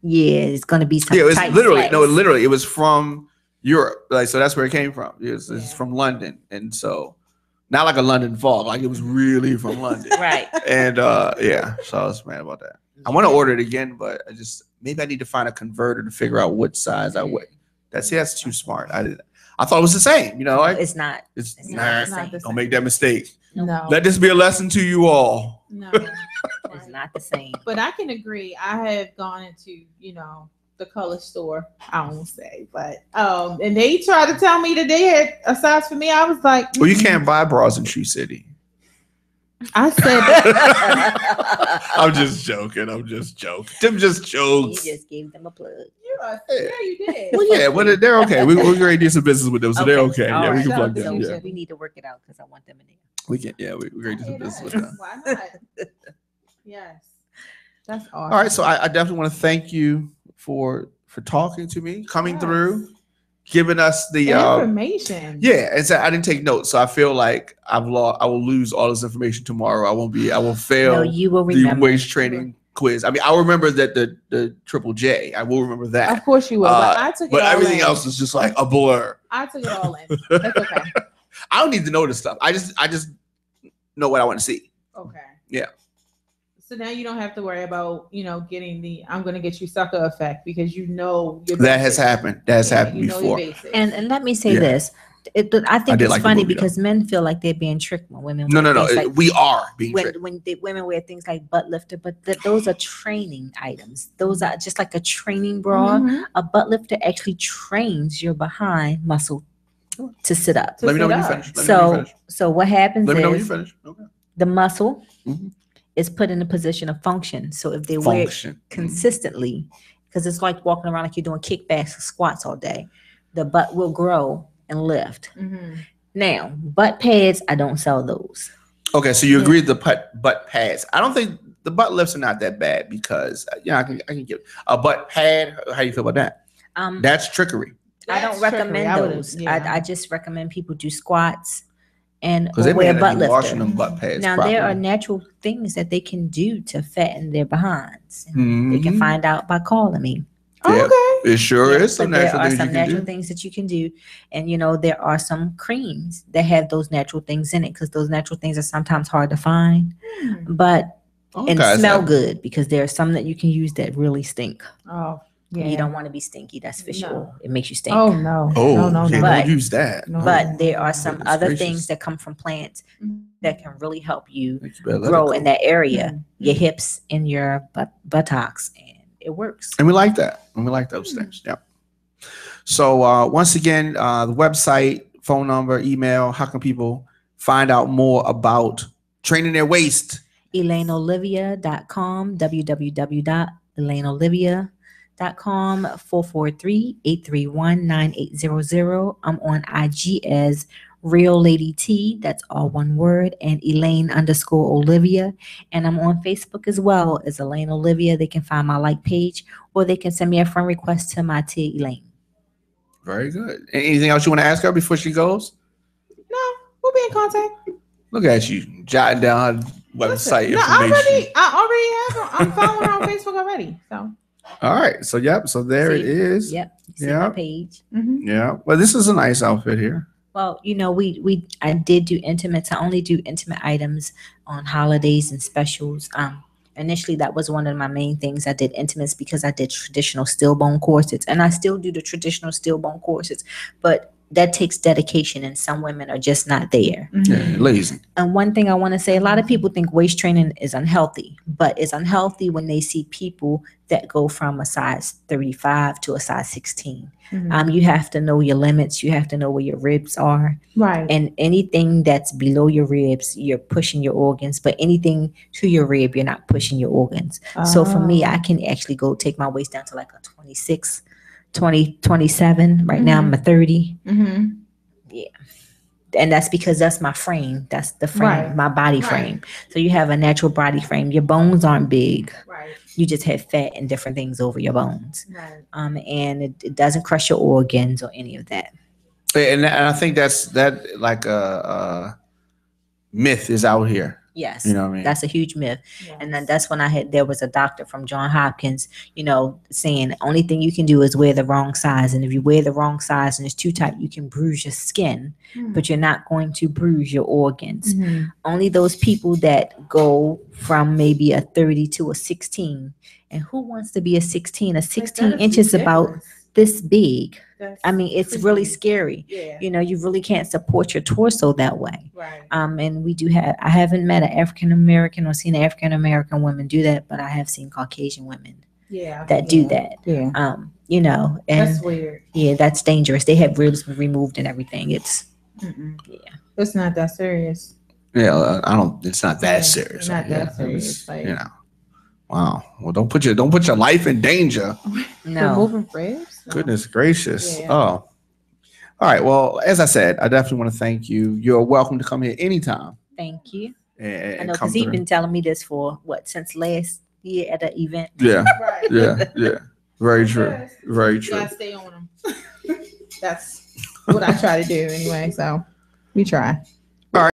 yeah, it's going to be some Yeah, it was tight literally slacks. it was from Europe. Like, so that's where it came from. It's Yeah. from London, and so not like a London fog, like it was really from London. Right. And yeah, so I was mad about that. I want to order it again, but maybe I need to find a converter to figure out what size I weigh. That's too smart. I thought it was the same. You know, like It's not. it's It's nah, not the same. don't make that mistake. No. Let this be a lesson to you all. No. It's not the same. But I can agree. I have gone into, the color store, I won't say, but and they tried to tell me that they had a size for me. I was like, Well, you can't buy bras in Tree City. I said I'm just joking. Them just You jokes. just gave them a plug. you did. Well, yeah, but they're okay. We're going to do some business with them, so they're okay. All Yeah, we right. can plug So them. Yeah, We need to work it out because I want them in there. we can. Yeah, we're going to do some business with them. Why not? Yes. That's awesome. All right, so I definitely want to thank you for talking to me, coming Yes. through, giving us the information. yeah. And so I didn't take notes, so I feel like I will lose all this information tomorrow. I will fail No, you will the remember. waist training quiz. I mean, I'll remember that the triple J. I will remember that. Of course you will. But I took it But all everything in. else is just like a blur. I took it all in. That's okay. I don't need to know this stuff. I just know what I want to see. Okay. Yeah. So now you don't have to worry about, getting the I'm going to get you sucker effect because your That has happened. That has happened before. And let me say Yeah. this. I think did it's like the funny movie, because men feel like they're being tricked when women No. wear things like, We are being tricked. when women wear things like butt lifter, but those are training items. Those are just like a training bra. Mhm. A butt lifter actually trains your behind muscle to sit up. Let me know when you sit up. finish. So what happens Let me know when you is finish. Okay. the muscle Mhm. is put in a position of function. So if they wear it Function. consistently, because it's like walking around like you're doing kickbacks or squats all day, the butt will grow and lift. Mhm. Now, butt pads, I don't sell those. Okay, so you agree with the butt pads. I don't think the butt lifts are not that bad because I can give a butt pad. How do you feel about that? That's trickery I don't That's recommend trickery. I would've- those. yeah. I just recommend people do squats and because they wear may a not butt be washing lifter. them butt pads. Now properly. there are natural things that they can do to fatten their behinds. They can Mhm. find out by calling me. Oh, okay. It sure Yeah, is some but there natural are things some you can natural do. things that you can do, and there are some creams that have those natural things in it because those natural things are sometimes hard to find, but and Okay, smell good because there are some that you can use that really stink. Oh, And you yeah. don't want to be stinky. That's fish No. oil. It makes you stink. Oh no. Oh, No. yeah, But- don't use that. No. But there are some Goodness other gracious. things that come from plants that can really help you You better let it grow go. in that area, Mhm. your hips and your buttocks, and it works. And we like that. And we like those things. Yeah. So once again, the website, phone number, email, how can people find out more about training their waist? ElaineOlivia.com, www.ElaineOlivia.com, 443-831-9800. I'm on IG as Real Lady T, that's all one word, and Elaine_Olivia. And I'm on Facebook as well as Elaine Olivia. They can find my like page, or they can send me a friend request to my Tia Elaine. Very good. Anything else you want to ask her before she goes? No, we'll be in contact. Look at you jotting down her website No, information. I already have her. I'm following her on Facebook already. So. All right. So yep. So there it is. Yep. See Yeah. my page. Mm-hmm. Yeah. Well, this is a nice outfit here. Well, I did do intimates. I only do intimate items on holidays and specials. Initially that was one of my main things. I did intimates because I did traditional stillbone corsets, and I still do the traditional stillbone corsets, but that takes dedication, and some women are just not there. Yeah, lazy. And one thing I want to say, a lot of people think waist training is unhealthy, but it's unhealthy when they see people that go from a size 35 to a size 16. You have to know your limits. You have to know where your ribs are. Right. And anything that's below your ribs, you're pushing your organs. But anything to your rib, you're not pushing your organs. So for me, I can actually go take my waist down to like a 26, 20, 27. Right now, I'm a 30. Yeah. And that's because that's my frame. That's the frame, Right. my body frame. So you have a natural body frame. Your bones aren't big. Right. You just have fat and different things over your bones. Right. And it doesn't crush your organs or any of that. And I think that like a myth is out here. Yes. You know what I mean? That's a huge myth. Yes. And then that's when there was a doctor from Johns Hopkins, saying the only thing you can do is wear the wrong size. And if you wear the wrong size and it's too tight, you can bruise your skin, but you're not going to bruise your organs. Only those people that go from maybe a 30 to a 16. And who wants to be a 16? A 16 inches about this big. I mean, it's really scary. Yeah. You really can't support your torso that way. Right. And I haven't met an African American or seen an African American woman do that, but I have seen Caucasian women that do that. Yeah. And That's weird. yeah, that's dangerous. They have ribs removed and everything. It's It's not that serious. Yeah, it's not that serious. Not that serious. Wow. Well, don't put your life in danger. no. Removing ribs? No. Goodness gracious. Yeah. Oh. All right. Well, as I said, I definitely want to thank you. You're welcome to come here anytime. Thank you. And I know come because he's through. been telling me this for since last year at an event. Yeah. Right. Yeah. Very true. Yes. Very You true. gotta stay on them. That's what I try to do anyway. So we try.